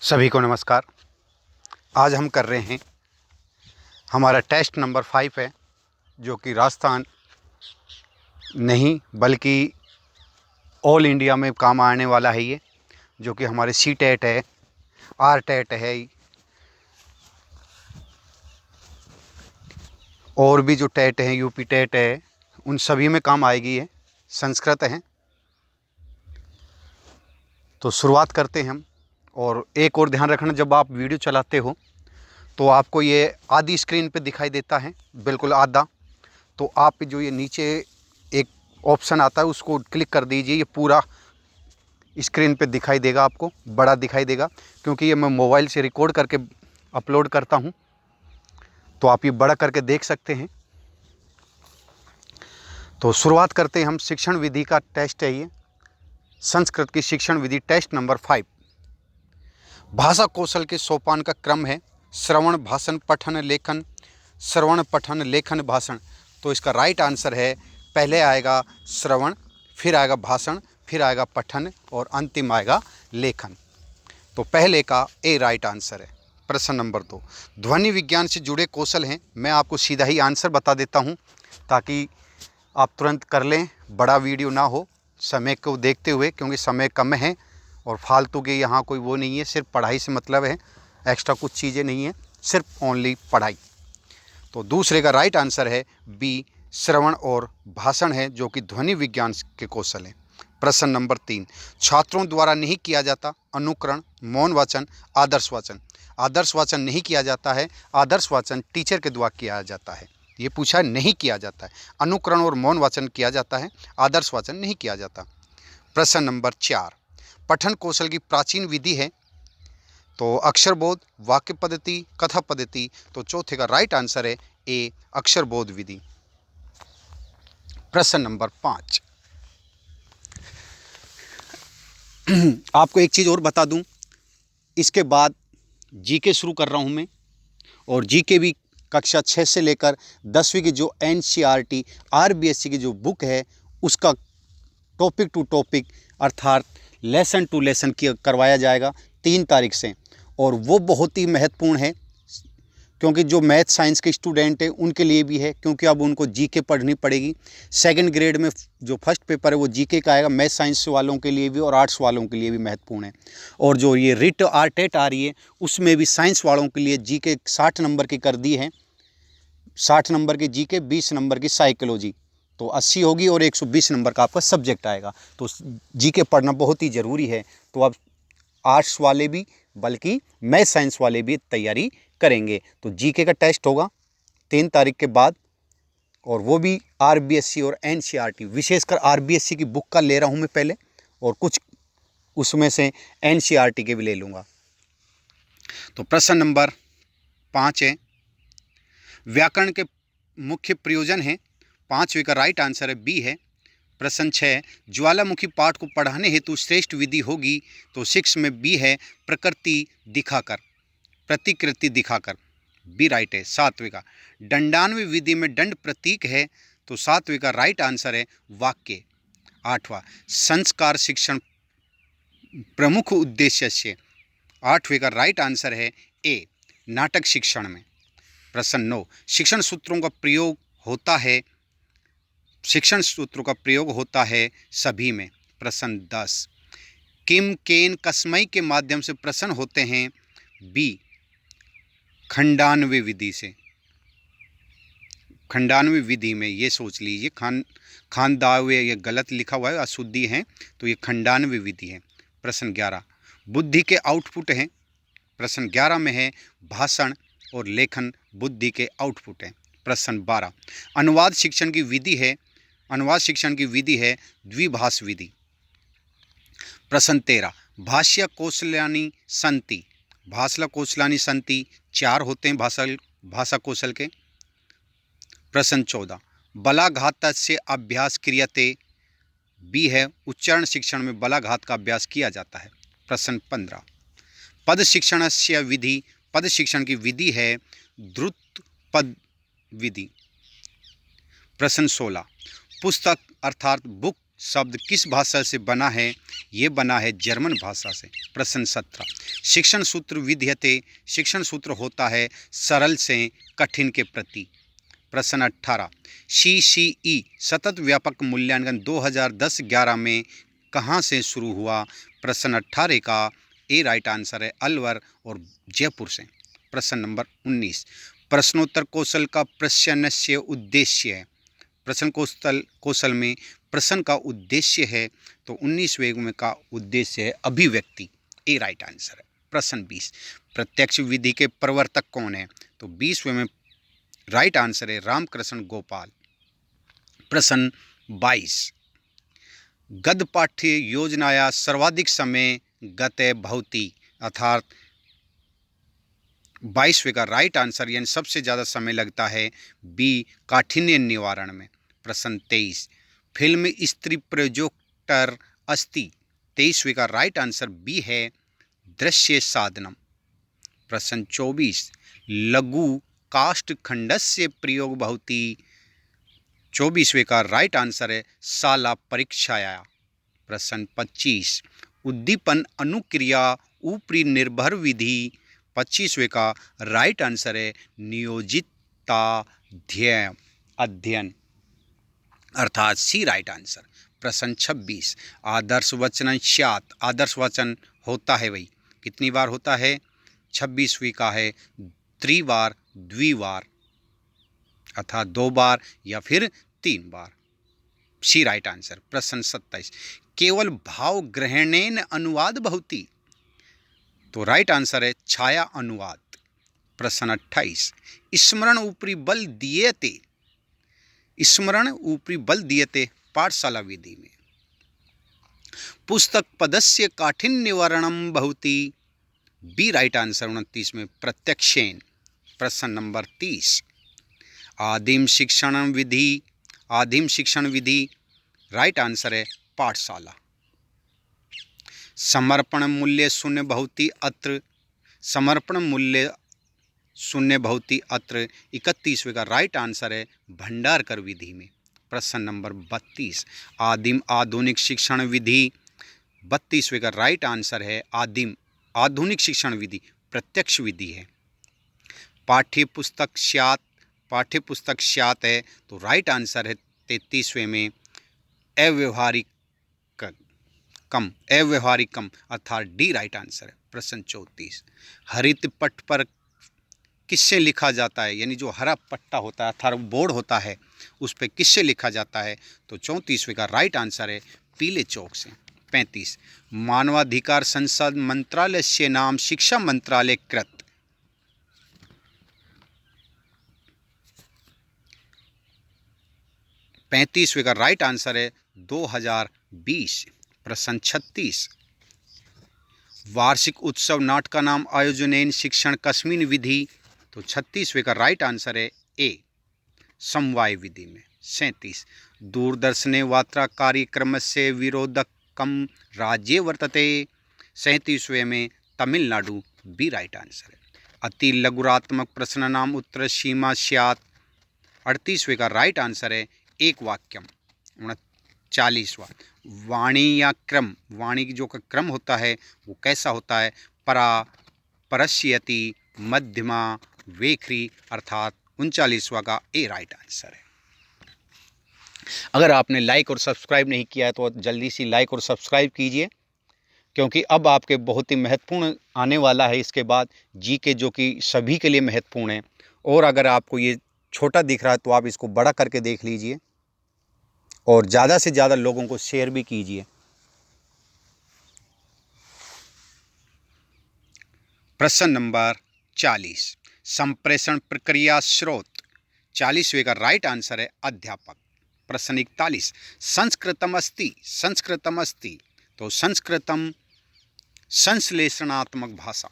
सभी को नमस्कार। आज हम कर रहे हैं, हमारा टेस्ट नंबर 5 है, जो कि राजस्थान नहीं बल्कि ऑल इंडिया में काम आने वाला है। ये जो कि हमारे सी टेट है, आर टेट है और भी जो टेट हैं, यूपी टेट है, उन सभी में काम आएगी। ये संस्कृत है। तो शुरुआत करते हैं हम। और एक और ध्यान रखना, जब आप वीडियो चलाते हो तो आपको ये आधी स्क्रीन पे दिखाई देता है, बिल्कुल आधा। तो आप जो ये नीचे एक ऑप्शन आता है उसको क्लिक कर दीजिए, ये पूरा स्क्रीन पे दिखाई देगा, आपको बड़ा दिखाई देगा, क्योंकि ये मैं मोबाइल से रिकॉर्ड करके अपलोड करता हूँ। तो आप ये बड़ा करके देख सकते हैं। तो शुरुआत करते हैं हम। शिक्षण विधि का टेस्ट है ये, संस्कृत की शिक्षण विधि टेस्ट नंबर 5। भाषा कौशल के सोपान का क्रम है श्रवण, भाषण, पठन, लेखन। श्रवण, पठन, लेखन, भाषण। तो इसका राइट आंसर है, पहले आएगा श्रवण, फिर आएगा भाषण, फिर आएगा पठन और अंतिम आएगा लेखन। तो पहले का ए राइट आंसर है। प्रश्न नंबर 2, ध्वनि विज्ञान से जुड़े कौशल हैं। मैं आपको सीधा ही आंसर बता देता हूं ताकि आप तुरंत कर लें, बड़ा वीडियो ना हो समय को देखते हुए, क्योंकि समय कम है और फालतू के यहाँ कोई वो नहीं है, सिर्फ पढ़ाई से मतलब है, एक्स्ट्रा कुछ चीज़ें नहीं है, सिर्फ ओनली पढ़ाई। तो दूसरे का राइट आंसर है बी, श्रवण और भाषण है, जो कि ध्वनि विज्ञान के कौशल हैं। प्रश्न नंबर 3, छात्रों द्वारा नहीं किया जाता अनुकरण, मौन वाचन, आदर्श वाचन। आदर्श वाचन नहीं किया जाता है, आदर्श वाचन टीचर के द्वारा किया जाता है। ये पूछा नहीं किया जाता है। अनुकरण और मौन वाचन किया जाता है, आदर्श वाचन नहीं किया जाता। प्रश्न नंबर 4, पठन कौशल की प्राचीन विधि है। तो अक्षरबोध, वाक्य पद्धति, कथा पद्धति। तो चौथे का राइट आंसर है ए, अक्षरबोध विधि। प्रश्न नंबर 5, आपको एक चीज़ और बता दूं, इसके बाद जीके शुरू कर रहा हूं मैं। और जीके भी कक्षा 6 से लेकर 10वीं की जो एनसीईआरटी आरबीएससी की जो बुक है, उसका टॉपिक टू टॉपिक अर्थात लेसन टू लेसन करवाया जाएगा 3 तारीख से। और वो बहुत ही महत्वपूर्ण है, क्योंकि जो मैथ साइंस के स्टूडेंट हैं उनके लिए भी है, क्योंकि अब उनको जीके पढ़नी पड़ेगी। सेकंड ग्रेड में जो फर्स्ट पेपर है वो जीके का आएगा, मैथ साइंस वालों के लिए भी और आर्ट्स वालों के लिए भी महत्वपूर्ण है। और जो ये रिट आरटेट आ रही है, उसमें भी साइंस वालों के लिए जीके 60 नंबर की कर दी है। 60 नंबर की जीके, 20 नंबर की साइकोलॉजी, तो 80 होगी और 120 नंबर का आपका सब्जेक्ट आएगा। तो जीके पढ़ना बहुत ही ज़रूरी है। तो अब आर्ट्स वाले भी बल्कि मैथ साइंस वाले भी तैयारी करेंगे। तो जीके का टेस्ट होगा 3 तारीख के बाद, और वो भी आरबीएससी और एनसीईआरटी, विशेषकर आरबीएससी की बुक का ले रहा हूँ मैं पहले, और कुछ उसमें से एनसीईआरटी के भी ले लूँगा। तो प्रश्न नंबर 5 है, व्याकरण के मुख्य प्रयोजन है। 5वीं का राइट आंसर है बी है। प्रश्न 6, ज्वालामुखी पाठ को पढ़ाने हेतु श्रेष्ठ विधि होगी। तो 6 में बी है, प्रकृति दिखाकर, प्रतिकृति दिखाकर, बी राइट है। 7वीं का दंडान्वय विधि में दंड प्रतीक है। तो 7वीं का राइट आंसर है वाक्य। 8वां, संस्कार शिक्षण प्रमुख उद्देश्य से। 8वीं का राइट आंसर है ए, नाटक शिक्षण में। प्रश्न 9, शिक्षण सूत्रों का प्रयोग होता है। शिक्षण सूत्रों का प्रयोग होता है सभी में। प्रश्न 10, किम, केन, कस्मई के माध्यम से प्रश्न होते हैं। बी, खंडान्वय विधि से। खंडान्वय विधि में ये सोच लीजिए, खानदाव्य ये गलत लिखा हुआ है, अशुद्धि है, तो ये खंडान्वय विधि है। प्रश्न 11, बुद्धि के आउटपुट हैं। प्रश्न 11 में है भाषण और लेखन बुद्धि के आउटपुट हैं। प्रश्न 12, अनुवाद शिक्षण की विधि है। अनुवाद शिक्षण की विधि है द्विभाष विधि। प्रश्न 13, भाष्य कौशल्यानि सन्ति। भाषा कौशलानि सन्ति 4 होते हैं भाषा कौशल के। प्रश्न 14, बलाघातस्य अभ्यास क्रियते। बी है, उच्चारण शिक्षण में बलाघात का अभ्यास किया जाता है। प्रश्न 15, पद शिक्षणस्य विधि। पद शिक्षण की विधि है द्रुत पद विधि। प्रश्न 16, पुस्तक अर्थात बुक शब्द किस भाषा से बना है? ये बना है जर्मन भाषा से। प्रश्न 17, शिक्षण सूत्र विधीयते, शिक्षण सूत्र होता है सरल से कठिन के प्रति। प्रश्न 18, CCE सतत व्यापक मूल्यांकन 2010-11 में कहाँ से शुरू हुआ? प्रश्न 18 का ए राइट आंसर है अलवर और जयपुर से। प्रश्न नंबर 19, प्रश्नोत्तर कौशल का प्रश्नस्य उद्देश्य है। प्रश्न कौशल में प्रश्न का उद्देश्य है तो 19वें में का उद्देश्य है अभिव्यक्ति, ए राइट आंसर है। प्रश्न 20, प्रत्यक्ष विधि के प्रवर्तक कौन है? तो 20वें में राइट आंसर है रामकृष्ण गोपाल। प्रश्न 22, गद्य पाठ्य योजनाया सर्वाधिक समय गते भवति, अर्थात 22वें का राइट आंसर यानी सबसे ज़्यादा समय लगता है बी काठिन्य निवारण में। प्रश्न 23, फिल्म स्त्री प्रोजेक्टर अस्ति, 23वें का राइट आंसर बी है दृश्य साधनम। प्रश्न 24, लघु काष्ठ खंडस्य प्रयोग भवति, 24वें का राइट आंसर है शाला परीक्षाया। प्रश्न 25, उद्दीपन अनुक्रिया ऊपरी निर्भर विधि, 25वें का राइट आंसर है नियोजिताध्ययन अध्ययन, अर्थात सी राइट आंसर। प्रश्न 26, आदर्श वचन स्यात्, आदर्श वचन होता है वही कितनी बार होता है? 26वीं का है त्रिवार द्विवार, अर्थात 2 बार या फिर 3 बार, सी राइट आंसर। प्रश्न 27, केवल भाव ग्रहणेन अनुवाद भवति, तो राइट आंसर है छाया अनुवाद। प्रश्न 28, स्मरण ऊपरी बल दीयते, स्मरण ऊपरी बल दीयते पाठशाला विधि में। पुस्तक पदस्य काठिन्य निवारणम भवति, बी राइट आंसर 29 में प्रत्यक्षेन। प्रश्न नंबर 30, आदिम शिक्षण विधि, आदिम शिक्षण विधि राइट आंसर है पाठशाला। समर्पण मूल्य शून्य भवति अत्र, समर्पण मूल्य शून्य भवति अत्र, 31वें का राइट आंसर है भंडारकर विधि में। प्रश्न नंबर 32, आदिम आधुनिक शिक्षण विधि, 32वें का राइट आंसर है आदिम आधुनिक शिक्षण विधि प्रत्यक्ष विधि है। पाठ्य पुस्तक स्यात्, पाठ्य पुस्तक स्यात् है तो राइट आंसर है 33वें में अव्यवहारिक कम, अव्यवहारिकम, अर्थात डी राइट आंसर है। प्रश्न 34, हरित पट्ट पर किससे लिखा जाता है, यानी जो हरा पट्टा होता है अर्थात बोर्ड होता है उस पर किससे लिखा जाता है? तो 34वें का राइट आंसर है पीले चौक से। 35, मानवाधिकार संसद मंत्रालय से नाम शिक्षा मंत्रालय कृत, 35वें का राइट आंसर है 2020। प्रश्न 36, वार्षिक उत्सव नाटक का नाम आयोजनेन शिक्षण कस्मिन् विधि, तो 36वें का राइट आंसर है ए समवाय विधि में। 37, दूरदर्शने वार्ता कार्यक्रम से विरोधकम राज्ये वर्तते, 37वें में तमिलनाडु, बी राइट आंसर है। अति लघुरात्मक प्रश्न नाम उत्तर सीमा स्यात्, 38वें का राइट आंसर है एक वाक्यम। 39वां, वाणी या क्रम, वाणी की जो का क्रम होता है वो कैसा होता है? परा, परस्यति, मध्यमा, वेखरी, अर्थात 39वां का ए राइट आंसर है। अगर आपने लाइक और सब्सक्राइब नहीं किया है तो जल्दी से लाइक और सब्सक्राइब कीजिए, क्योंकि अब आपके बहुत ही महत्वपूर्ण आने वाला है इसके बाद जीके, जो कि सभी के लिए महत्वपूर्ण है। और अगर आपको ये छोटा दिख रहा है तो आप इसको बड़ा करके देख लीजिए और ज़्यादा से ज़्यादा लोगों को शेयर भी कीजिए। प्रश्न नंबर 40, संप्रेषण प्रक्रिया स्रोत, 40वें का राइट आंसर है अध्यापक। प्रश्न 41, संस्कृतम अस्ति, संस्कृतम अस्ति, तो संस्कृतम संश्लेषणात्मक भाषा।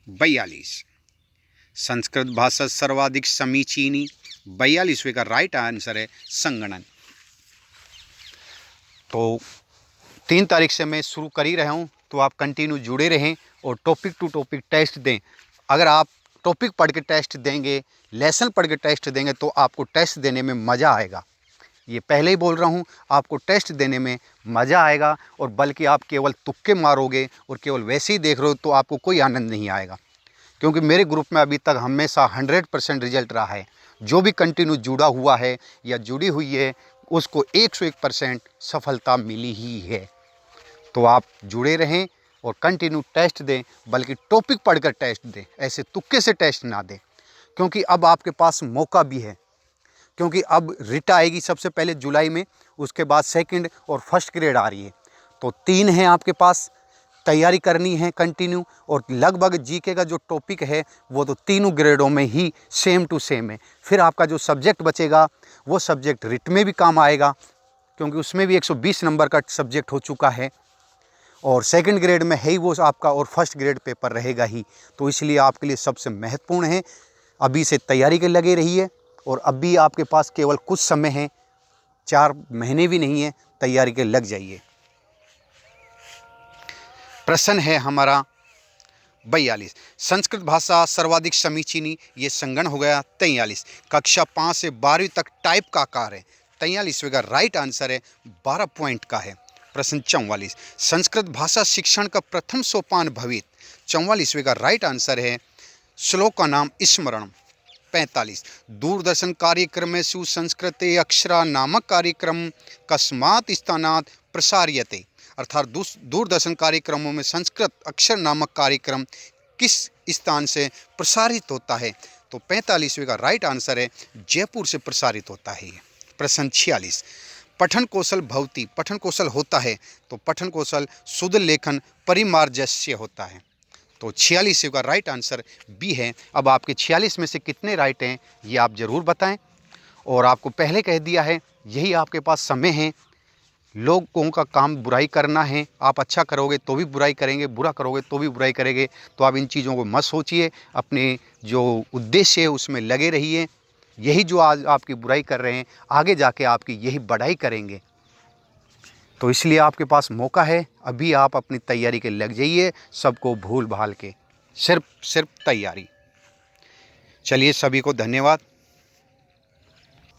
42, संस्कृत भाषा सर्वाधिक समीचीनी, 42वें का राइट आंसर है संगणन। तो 3 तारीख से मैं शुरू कर ही रहा हूँ, तो आप कंटिन्यू जुड़े रहें और टॉपिक टू टॉपिक टेस्ट दें। अगर आप टॉपिक पढ़ के टेस्ट देंगे, लेसन पढ़ के टेस्ट देंगे तो आपको टेस्ट देने में मज़ा आएगा। ये पहले ही बोल रहा हूँ, आपको टेस्ट देने में मज़ा आएगा, और बल्कि आप केवल तुक्के मारोगे और केवल वैसे ही देख रहे हो तो आपको कोई आनंद नहीं आएगा। क्योंकि मेरे ग्रुप में अभी तक हमेशा 100% रिजल्ट रहा है। जो भी कंटिन्यू जुड़ा हुआ है या जुड़ी हुई है उसको 101% सफलता मिली ही है। तो आप जुड़े रहें और कंटिन्यू टेस्ट दें, बल्कि टॉपिक पढ़कर टेस्ट दें, ऐसे तुक्के से टेस्ट ना दें। क्योंकि अब आपके पास मौका भी है, क्योंकि अब रिट आएगी सबसे पहले जुलाई में, उसके बाद सेकंड और फर्स्ट ग्रेड आ रही है। तो 3 हैं आपके पास, तैयारी करनी है कंटिन्यू। और लगभग जीके का जो टॉपिक है वो तो तीनों ग्रेडों में ही सेम टू सेम है। फिर आपका जो सब्जेक्ट बचेगा वो सब्जेक्ट रिट में भी काम आएगा, क्योंकि उसमें भी 120 नंबर का सब्जेक्ट हो चुका है, और सेकंड ग्रेड में है ही वो आपका, और फर्स्ट ग्रेड पेपर रहेगा ही। तो इसलिए आपके लिए सबसे महत्वपूर्ण है अभी से तैयारी के लगे रहिए। और अभी आपके पास केवल कुछ समय है, 4 महीने भी नहीं है, तैयारी के लग जाइए। प्रश्न है हमारा 42, संस्कृत भाषा सर्वाधिक समीचीनी, ये संगण हो गया 43। कक्षा 5 से 12वीं तक टाइप का आकार है। 43वें का राइट आंसर है 12 पॉइंट का है। प्रश्न 44, संस्कृत भाषा शिक्षण का प्रथम सोपान भवित। 44वें का राइट आंसर है श्लोक का नाम स्मरण। 45, दूरदर्शन कार्यक्रमेषु संस्कृते अक्षरा नामक कार्यक्रम कस्मात् स्थानात् प्रसार्यते। अर्थात दूरदर्शन कार्यक्रमों में संस्कृत अक्षर नामक कार्यक्रम किस स्थान से प्रसारित होता है। तो 45वें का राइट आंसर है जयपुर से प्रसारित होता है। प्रश्न 46, पठन कौशल भवति, पठन कौशल होता है तो पठन कौशल शुद्ध लेखन परिमार्जस्य होता है। तो 46 का राइट आंसर बी है। अब आपके 46 में से कितने राइट हैं ये आप ज़रूर बताएं। और आपको पहले कह दिया है, यही आपके पास समय है। लोगों का काम बुराई करना है, आप अच्छा करोगे तो भी बुराई करेंगे, बुरा करोगे तो भी बुराई करेंगे। तो आप इन चीज़ों को मत सोचिए, अपने जो उद्देश्य है उसमें लगे रहिए। यही जो आज आपकी बुराई कर रहे हैं आगे जाके आपकी यही बढ़ाई करेंगे। तो इसलिए आपके पास मौका है, अभी आप अपनी तैयारी के लग जाइए, सबको भूल भाल के सिर्फ तैयारी। चलिए, सभी को धन्यवाद।